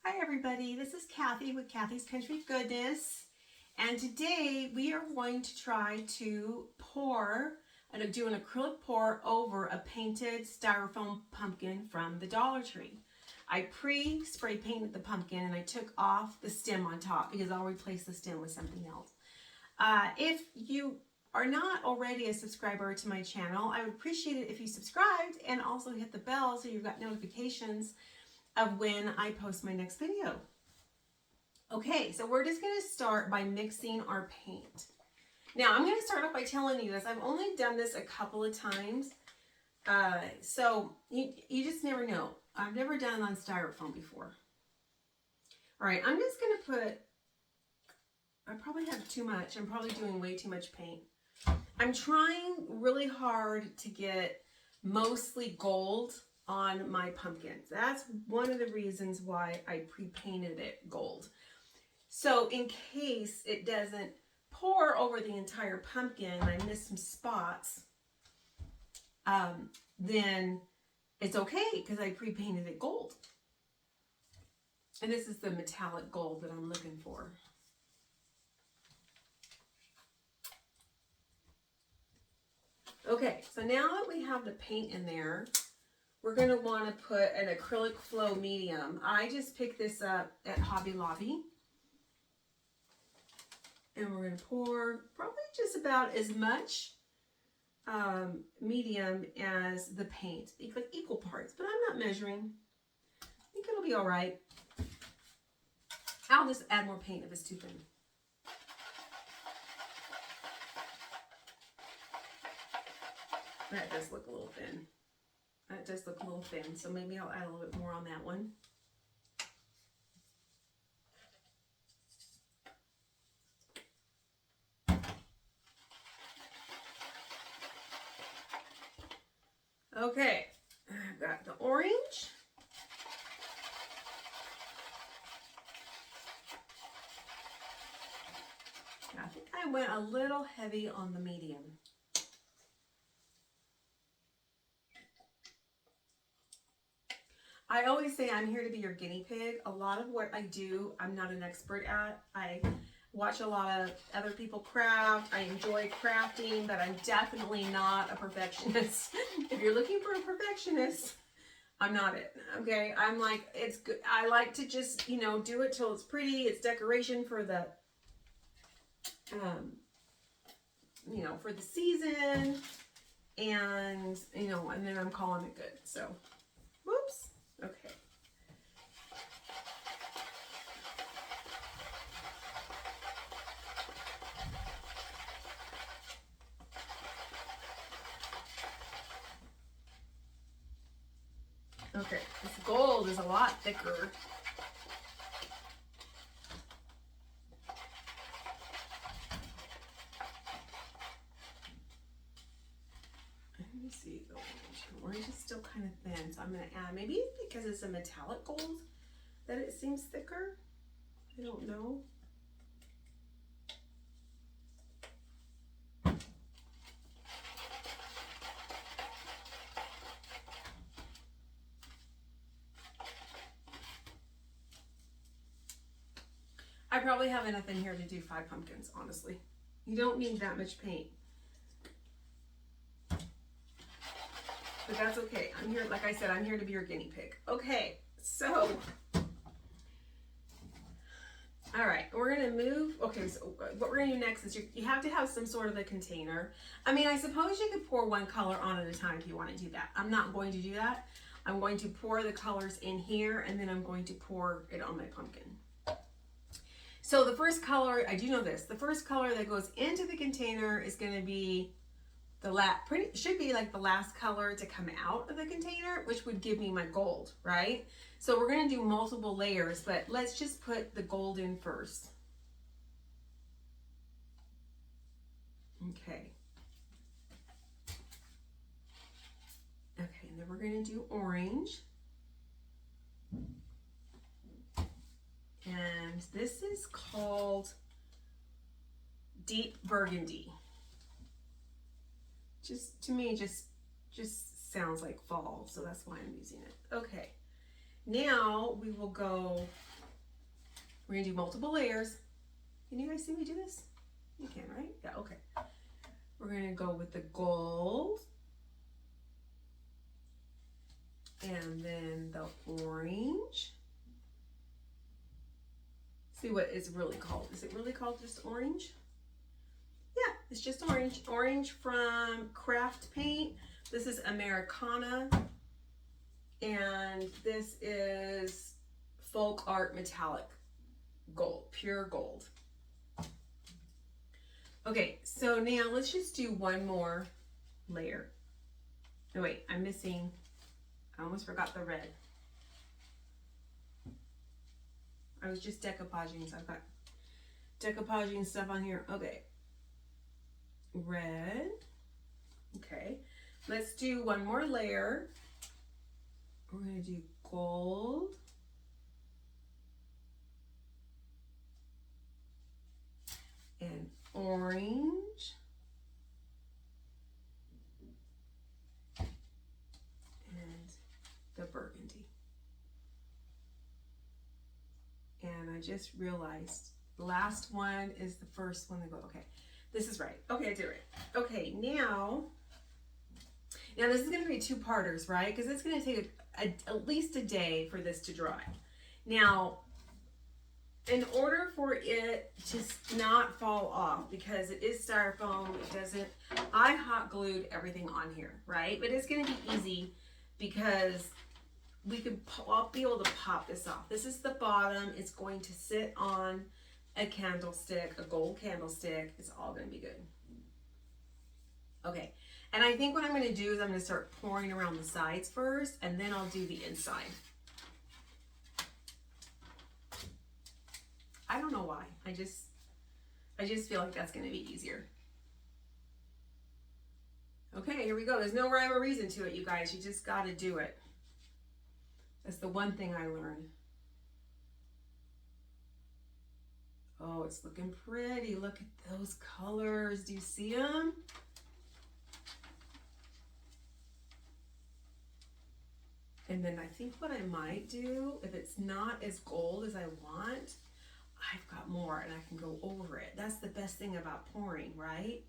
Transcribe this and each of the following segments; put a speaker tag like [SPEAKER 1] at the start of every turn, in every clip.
[SPEAKER 1] Hi everybody, this is Kathy with Kathy's Country Goodness, and today we are going to try to do an acrylic pour over a painted styrofoam pumpkin from the Dollar Tree. I pre-spray painted the pumpkin and I took off the stem on top because I'll replace the stem with something else. If you are not already a subscriber to my channel, I would appreciate it if you subscribed and also hit the bell so you've got notifications of when I post my next video. Okay, so we're just going to start by mixing our paint. Now, I'm going to start off by telling you this. I've only done this a couple of times, so you just never know. I've never done it on styrofoam before. All right, I'm just going to put, I probably have too much. I'm probably doing way too much paint. I'm trying really hard to get mostly gold on my pumpkins. That's one of the reasons why I pre-painted it gold. So in case it doesn't pour over the entire pumpkin and I miss some spots, then it's okay because I pre-painted it gold. And this is the metallic gold that I'm looking for. Okay, so now that we have the paint in there, we're going to want to put an acrylic flow medium. I just picked this up at Hobby Lobby. And we're going to pour probably just about as much medium as the paint, like equal parts, but I'm not measuring. I think it'll be all right. I'll just add more paint if it's too thin. That does look a little thin. That does look a little thin, so maybe I'll add a little bit more on that one. Okay, I've got the orange. I think I went a little heavy on the medium. I always say I'm here to be your guinea pig. A lot of what I do, I'm not an expert at. I watch a lot of other people craft. I enjoy crafting, but I'm definitely not a perfectionist. If you're looking for a perfectionist, I'm not it. Okay, I'm like, it's good. I like to just, you know, do it till it's pretty. It's decoration for the, you know, for the season, and you know, and then I'm calling it good. So, whoops. Okay. Okay, this gold is a lot thicker. Let me see the orange. The orange is still kind of thin, so I'm going to add, maybe it's because it's a metallic gold that it seems thicker. I don't know. I probably have enough in here to do 5 pumpkins, honestly. You don't need that much paint. But that's okay. I'm here, like I said, I'm here to be your guinea pig. Okay, so, all right, we're gonna move. Okay, so what we're gonna do next is you have to have some sort of a container. I mean, I suppose you could pour one color on at a time if you want to do that. I'm not going to do that. I'm going to pour the colors in here, and then I'm going to pour it on my pumpkin. So the first color, I do know this, the first color that goes into the container is going to be should be like the last color to come out of the container, which would give me my gold, right? So we're going to do multiple layers, but let's just put the gold in first. Okay. Okay, and then we're going to do orange. And this is called Deep Burgundy. Just, to me, just sounds like fall, so that's why I'm using it. Okay, now we will go We're gonna do multiple layers. Can you guys see me do this? You can, right? Yeah, okay. We're gonna go with the gold. And then the orange. See what it's really called. Is it really called just orange? Yeah, it's just orange. Orange from Craft Paint. This is Americana. And this is Folk Art Metallic Gold, pure gold. Okay, so now let's just do one more layer. No, wait, I'm missing, I almost forgot the red. I was just decoupaging, so I've got decoupaging stuff on here. Okay, red. Okay, let's do one more layer. We're gonna do gold. And orange. And the burgundy. And I just realized the last one is the first one to go. Okay, this is right. Okay, I did it right. Okay, now this is going to be two-parters, right? Because it's going to take at least a day for this to dry. Now, in order for it to not fall off, because it is styrofoam, it doesn't, I hot glued everything on here, right? But it's going to be easy because I'll be able to pop this off. This is the bottom. It's going to sit on a candlestick, a gold candlestick. It's all going to be good. Okay. And I think what I'm going to do is I'm going to start pouring around the sides first, and then I'll do the inside. I don't know why. I just feel like that's going to be easier. Okay, here we go. There's no rhyme or reason to it, you guys. You just got to do it. That's the one thing I learned. Oh, it's looking pretty. Look at those colors. Do you see them? And then I think what I might do, if it's not as gold as I want, I've got more and I can go over it. That's the best thing about pouring, right?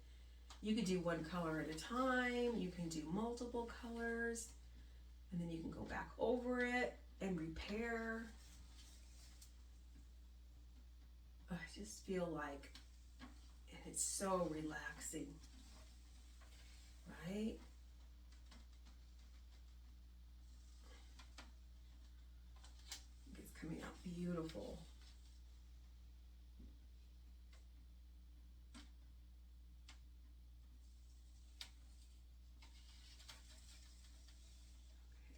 [SPEAKER 1] You could do one color at a time. You can do multiple colors. And then you can go back over it and repair. I just feel like, and it's so relaxing, right? It's coming out beautiful.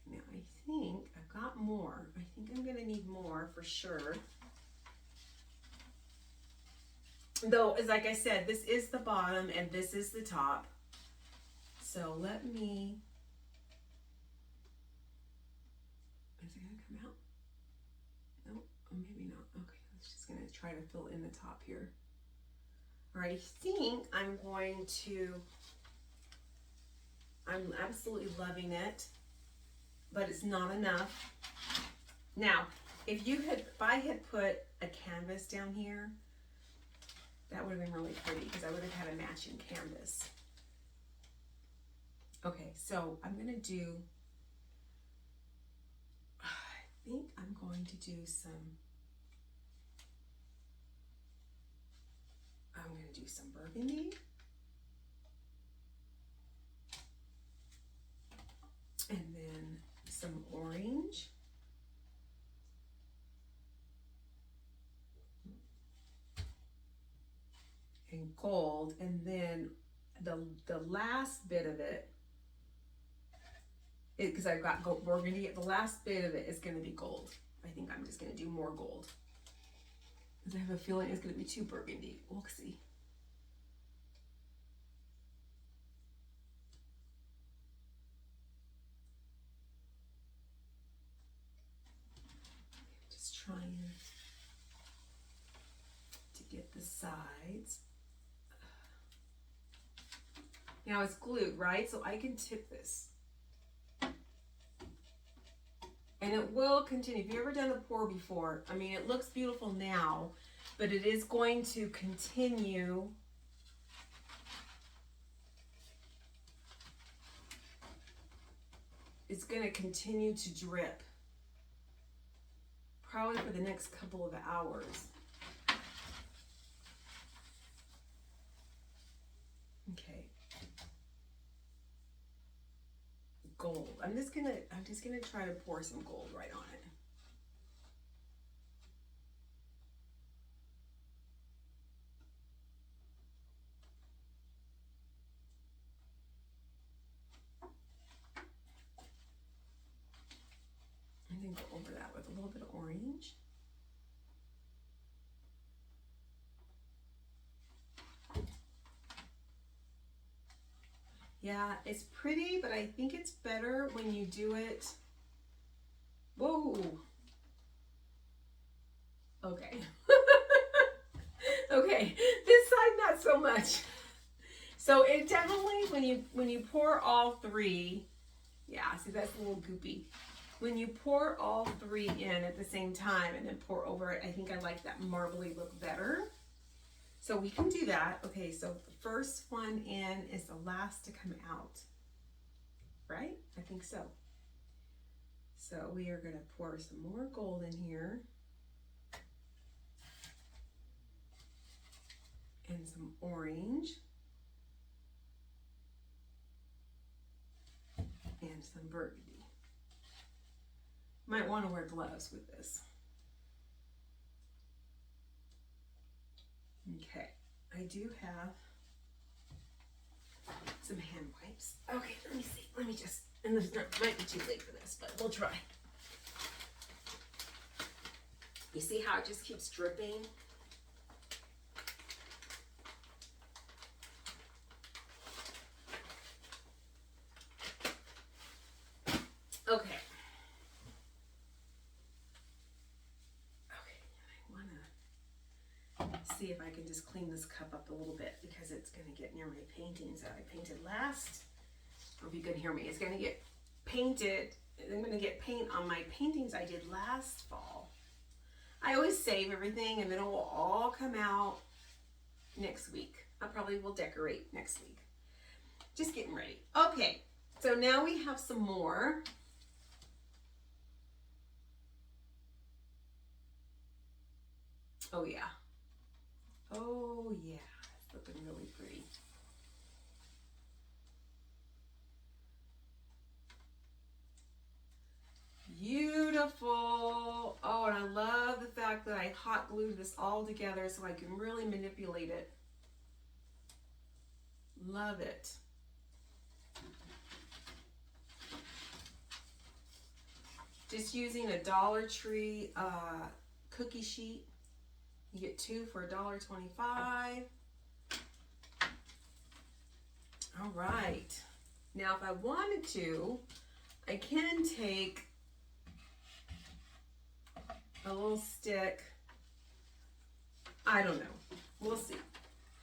[SPEAKER 1] Now I think I've got more. I think I'm gonna need more for sure. Though, as like I said, this is the bottom and this is the top. So let me, is it gonna come out? No, oh, maybe not. Okay, it's just gonna try to fill in the top here. All right, I think I'm going to, I'm absolutely loving it, but it's not enough. Now, if I had put a canvas down here, that would have been really pretty because I would have had a matching canvas. Okay, so I'm gonna do, I think I'm going to do some, I'm gonna do some burgundy. And then some orange. And gold, and then the last bit of it, because I've got gold burgundy, the last bit of it is going to be gold. I think I'm just going to do more gold because I have a feeling it's going to be too burgundy. We'll see. Just trying to get the sides. Now it's glued, right? So I can tip this. And it will continue. If you've ever done a pour before, I mean, it looks beautiful now, but it is going to continue. It's going to continue to drip. Probably for the next couple of hours. Okay. Gold. I'm just gonna try to pour some gold right on it. And then go over that with a little bit of orange. Yeah, it's pretty, but I think it's better when you do it. Whoa. Okay. Okay, this side not so much. So it definitely, when you pour all three, yeah, see that's a little goopy. When you pour all three in at the same time and then pour over it, I think I like that marbly look better. So we can do that. Okay, so the first one in is the last to come out, right? I think so. So we are going to pour some more gold in here. And some orange. And some burgundy. Might want to wear gloves with this. Okay, I do have some hand wipes. Okay, let me see. Let me just, and this might be too late for this, but we'll try. You see how it just keeps dripping? Okay. See if I can just clean this cup up a little bit because it's going to get near my paintings that I painted last. I hope you can hear me. It's going to get painted. I'm going to get paint on my paintings I did last fall. I always save everything and then it will all come out next week. I probably will decorate next week. Just getting ready. Okay, so now we have some more. Oh yeah. Oh yeah, it's looking really pretty. Beautiful. Oh, and I love the fact that I hot glued this all together so I can really manipulate it. Love it. Just using a Dollar Tree cookie sheet. You get 2 for $1.25. All right. Now, if I wanted to, I can take a little stick. I don't know. We'll see.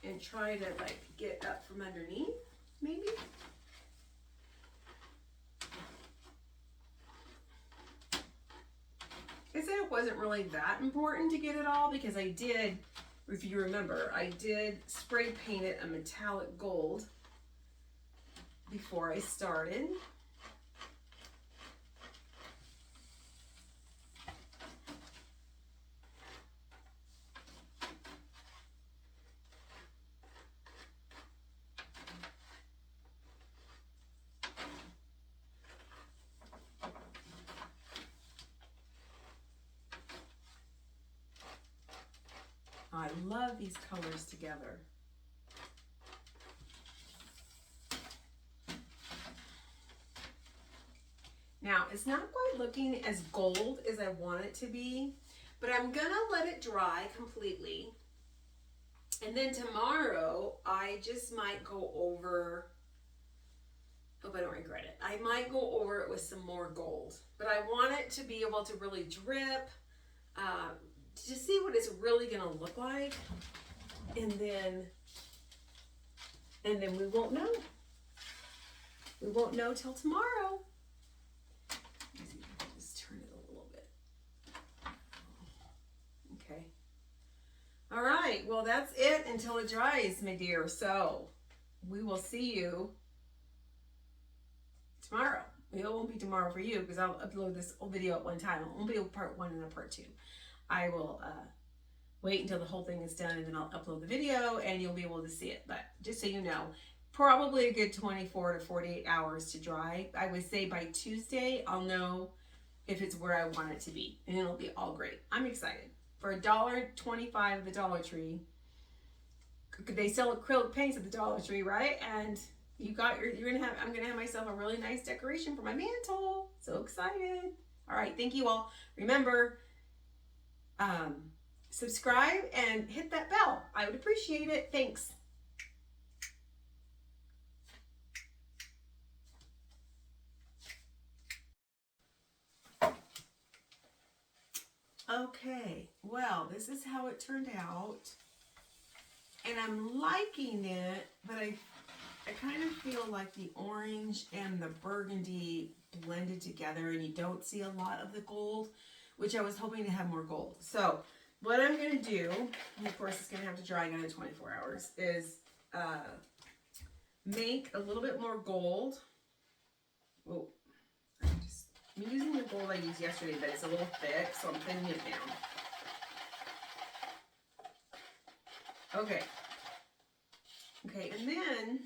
[SPEAKER 1] And try to like get up from underneath, maybe. I said it wasn't really that important to get it all because I did, if you remember, I did spray paint it a metallic gold before I started. I love these colors together. Now, it's not quite looking as gold as I want it to be, but I'm gonna let it dry completely. And then tomorrow, I just might go over, hope I don't regret it, I might go over it with some more gold. But I want it to be able to really drip, to see what it's really gonna look like, and then we won't know. We won't know till tomorrow. Let me see if I can just turn it a All right, well, that's it until it dries, my dear. So we will see you tomorrow. It won't be tomorrow for you because I'll upload this whole video at one time. It won't be a part 1 and a part 2. I will wait until the whole thing is done and then I'll upload the video and you'll be able to see it. But just so you know, probably a good 24 to 48 hours to dry. I would say by Tuesday, I'll know if it's where I want it to be and it'll be all great. I'm excited. For $1.25 at the Dollar Tree, they sell acrylic paints at the Dollar Tree, right? And I'm gonna have myself a really nice decoration for my mantle. So excited. All right, thank you all. Remember, subscribe and hit that bell. I would appreciate it. Thanks. Okay, well, this is how it turned out. And I'm liking it, but I kind of feel like the orange and the burgundy blended together and you don't see a lot of the gold, which I was hoping to have more gold. So what I'm going to do, and of course it's going to have to dry another 24 hours, is make a little bit more gold. Oh, I'm using the gold I used yesterday, but it's a little thick, so I'm thinning it down. Okay. Okay, and then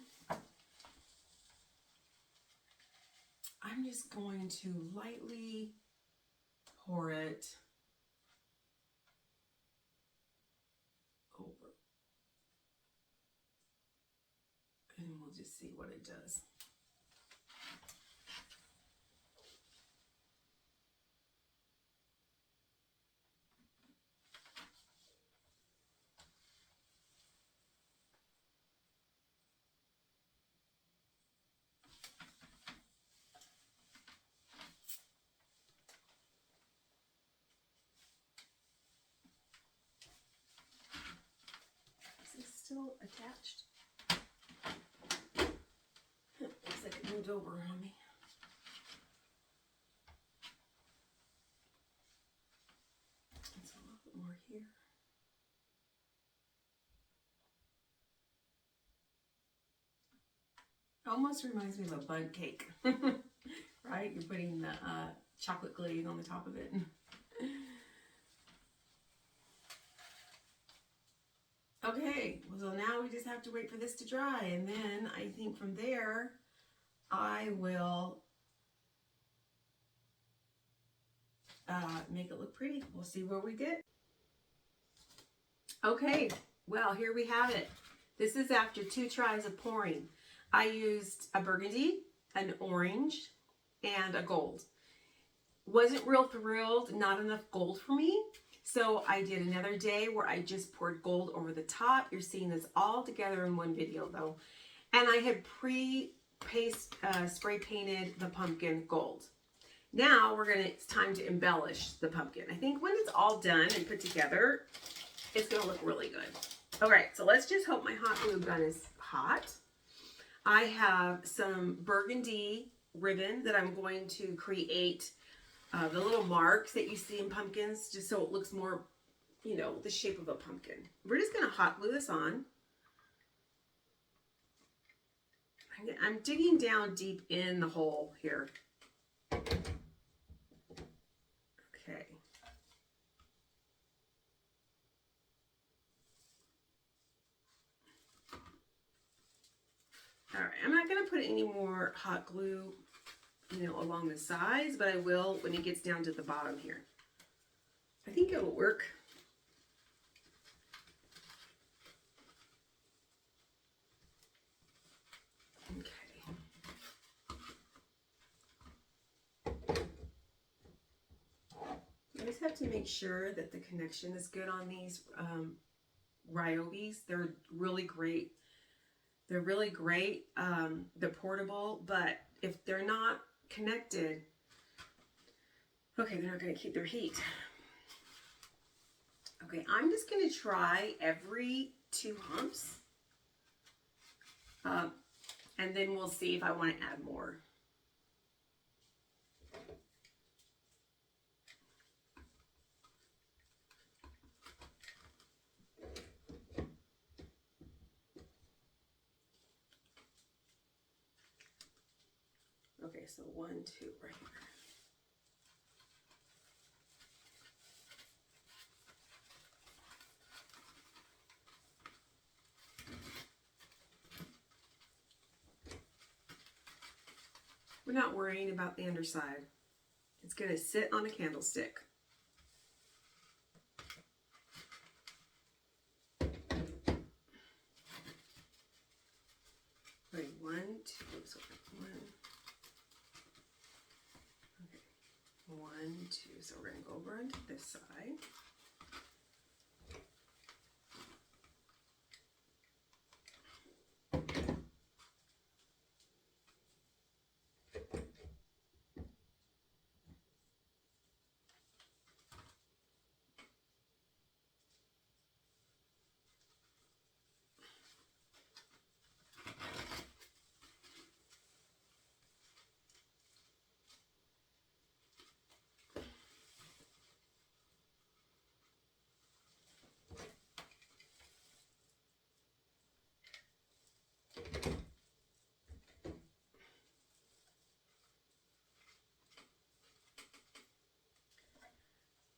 [SPEAKER 1] I'm just going to lightly pour it over. And we'll just see what it does. Is it still attached? Looks like it moved over on me. It's a little bit more here. Almost reminds me of a bundt cake, right? You're putting the chocolate glaze on the top of it. Okay, so now we just have to wait for this to dry, and then I think from there I will make it look pretty. We'll see where we get. Okay, well, here we have it. This is after 2 tries of pouring. I used a burgundy, an orange, and a gold. Wasn't real thrilled, not enough gold for me. So I did another day where I just poured gold over the top. You're seeing this all together in one video though. And I had spray painted the pumpkin gold. Now it's time to embellish the pumpkin. I think when it's all done and put together, it's gonna look really good. All right, so let's just hope my hot glue gun is hot. I have some burgundy ribbon that I'm going to create the little marks that you see in pumpkins, just so it looks more, you know, the shape of a pumpkin. We're just going to hot glue this on. I'm digging down deep in the hole here. Okay. All right, I'm not going to put any more hot glue, you know, along the sides, but I will when it gets down to the bottom here. I think it'll work. Okay. I just have to make sure that the connection is good on these Ryobis. They're really great. They're really great. They're portable, but if they're not connected, okay, they're not going to keep their heat. Okay, I'm just going to try every 2 humps. And then we'll see if I want to add more. Okay, so 1, 2 right here. We're not worrying about the underside. It's going to sit on a candlestick. Wait, 1, 2, so 1. Okay, 1, 2. So we're going to go over onto this side.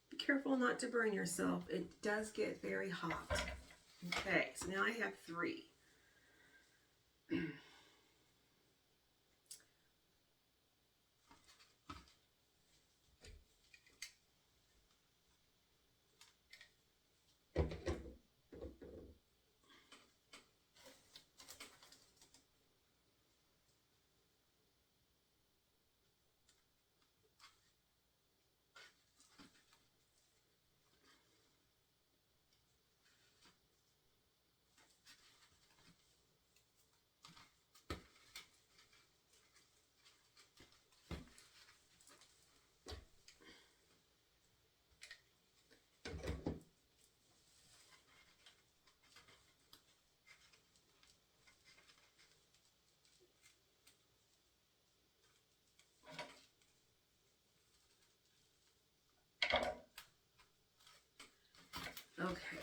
[SPEAKER 1] Be careful not to burn yourself. It does get very hot. Okay, so now I have 3. Okay.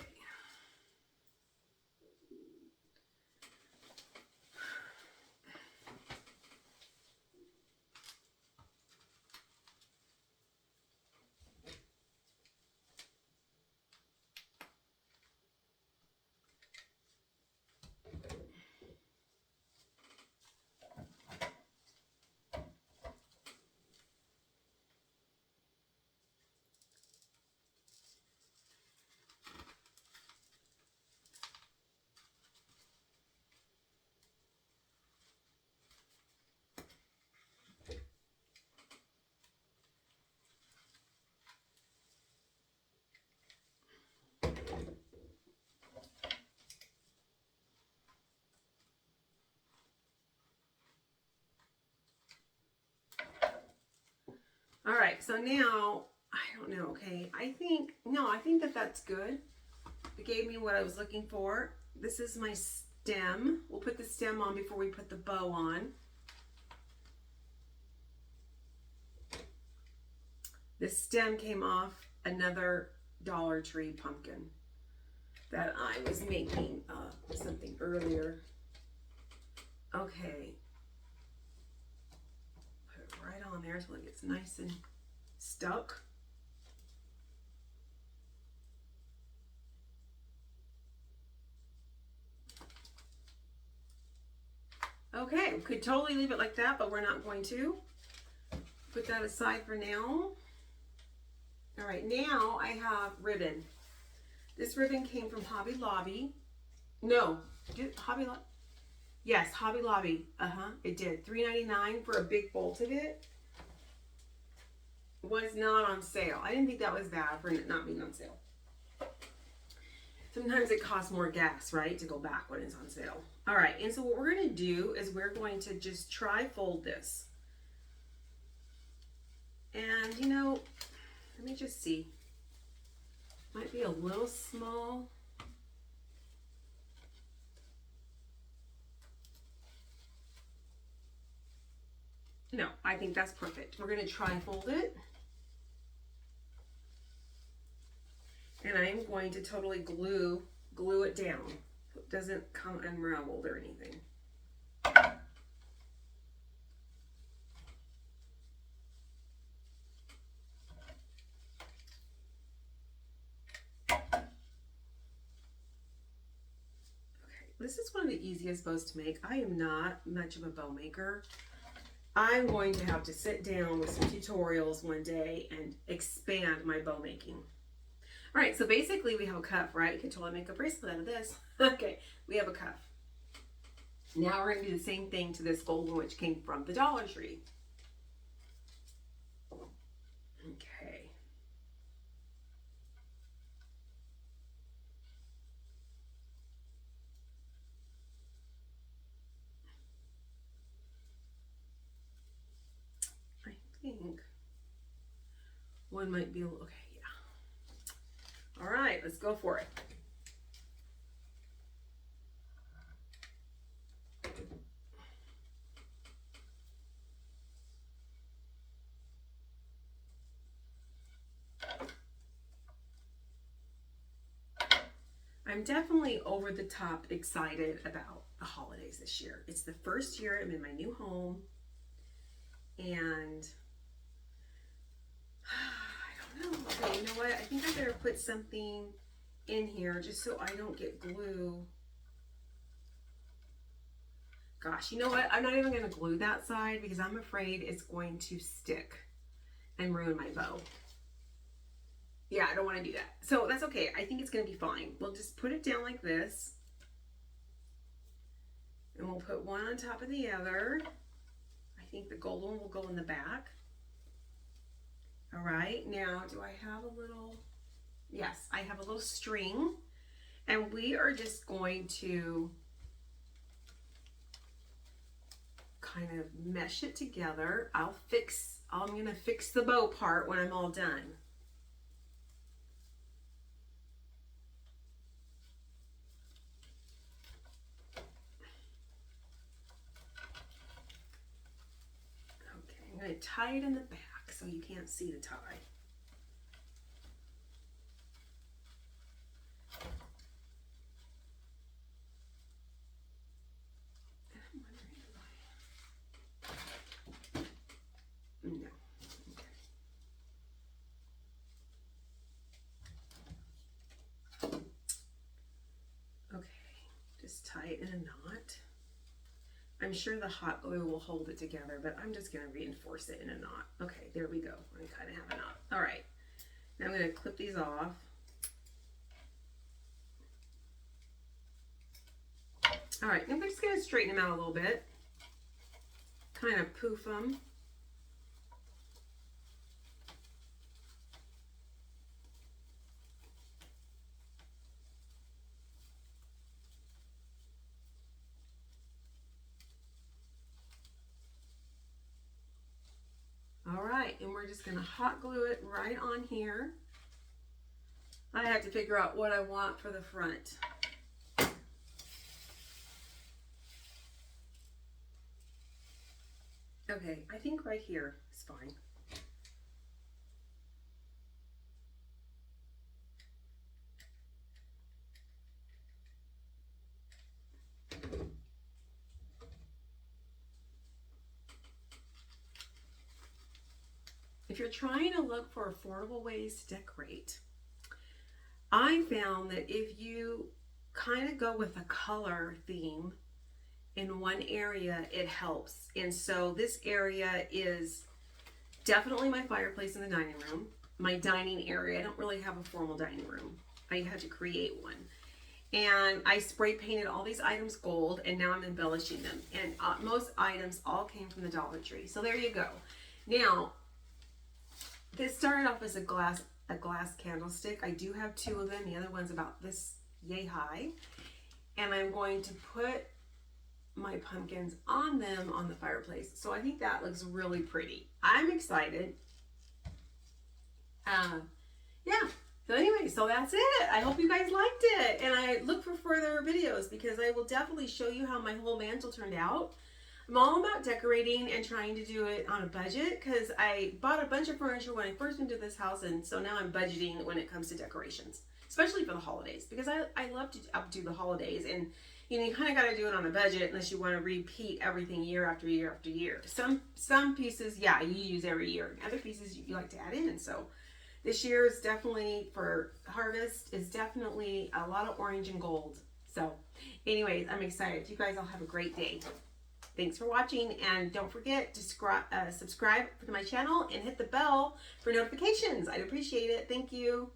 [SPEAKER 1] All right, so now, I don't know, okay, I think that that's good. It gave me what I was looking for. This is my stem. We'll put the stem on before we put the bow on. This stem came off another Dollar Tree pumpkin that I was making something earlier. Okay. Put it right on there so it gets nice and stuck. Okay, we could totally leave it like that, but we're not going to. Put that aside for now. All right, now I have ribbon. This ribbon came from Hobby Lobby. No, did Hobby Lobby? Yes, Hobby Lobby. It did. $3.99 for a big bolt of it. Was not on sale. I didn't think that was bad for it not being on sale. Sometimes it costs more gas, right, to go back when it's on sale. All right, and so what we're going to do is we're going to just tri-fold this. And, you know, let me just see. Might be a little small. No, I think that's perfect. We're going to tri-fold it. And I'm going to totally glue it down so it doesn't come unraveled or anything. This is one of the easiest bows to make. I am not much of a bow maker. I'm going to have to sit down with some tutorials one day and expand my bow making. All right, so basically we have a cuff, right? You can totally make a bracelet out of this. Okay, we have a cuff. Now we're gonna do the same thing to this gold one, which came from the Dollar Tree. Okay. I think one might be a little, okay, yeah. All right, let's go for it. I'm definitely over the top excited about the holidays this year. It's the first year I'm in my new home, and I don't know. Okay, you know what? I think I better put something in here just so I don't get glue. Gosh, you know what? I'm not even going to glue that side because I'm afraid it's going to stick and ruin my bow. Yeah, I don't want to do that. So that's okay. I think it's going to be fine. We'll just put it down like this. And we'll put one on top of the other. I think the gold one will go in the back. All right. Now, do I have a little... Yes, I have a little string. And we are just going to kind of mesh it together. I'm going to fix the bow part when I'm all done. I'm going to tie it in the back so you can't see the tie. No. Okay, just tie it in a knot. I'm sure the hot glue will hold it together, but I'm just going to reinforce it in a knot. Okay, there we go. I kind of have a knot. All right, now I'm going to clip these off. All right, I'm just going to straighten them out a little bit. Kind of poof them. All right, and we're just gonna hot glue it right on here. I have to figure out what I want for the front. Okay, I think right here is fine. If you're trying to look for affordable ways to decorate, I found that if you kind of go with a color theme in one area, it helps. And so this area is definitely my fireplace in the dining room, my dining area. I don't really have a formal dining room. I had to create one. And I spray painted all these items gold, and now I'm embellishing them. And most items all came from the Dollar Tree. So there you go. Now, this started off as a glass candlestick. I do have two of them. The other one's about this yay high. And I'm going to put my pumpkins on them on the fireplace. So I think that looks really pretty. I'm excited. Yeah. So anyway, so that's it. I hope you guys liked it. And I look for further videos because I will definitely show you how my whole mantle turned out. I'm all about decorating and trying to do it on a budget because I bought a bunch of furniture when I first went to this house, and so now I'm budgeting when it comes to decorations, especially for the holidays, because I love to updo the holidays, and you know, you kind of got to do it on a budget unless you want to repeat everything year after year after year. Some pieces, yeah, you use every year. Other pieces you like to add in. So this year is definitely, for harvest, is definitely a lot of orange and gold. So anyways, I'm excited. You guys all have a great day. Thanks for watching, and don't forget to subscribe to my channel and hit the bell for notifications. I'd appreciate it. Thank you.